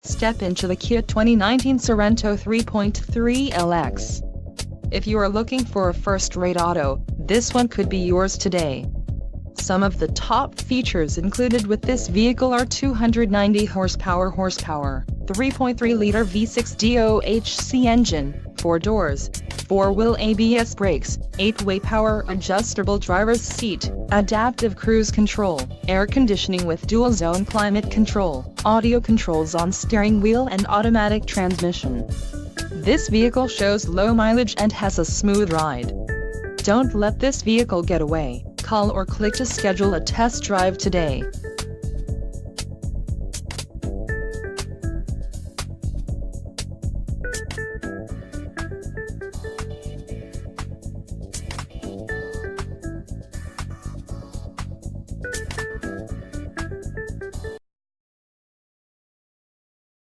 Step into the Kia 2019 Sorento 3.3 LX. If you are looking for a first-rate auto, this one could be yours today. Some of the top features included with this vehicle are 290 horsepower, 3.3-liter V6 DOHC engine, 4 doors, 4-wheel ABS brakes, 8-way power adjustable driver's seat, adaptive cruise control, air conditioning with dual-zone climate control, audio controls on steering wheel and automatic transmission. This vehicle shows low mileage and has a smooth ride. Don't let this vehicle get away. Call or click to schedule a test drive today.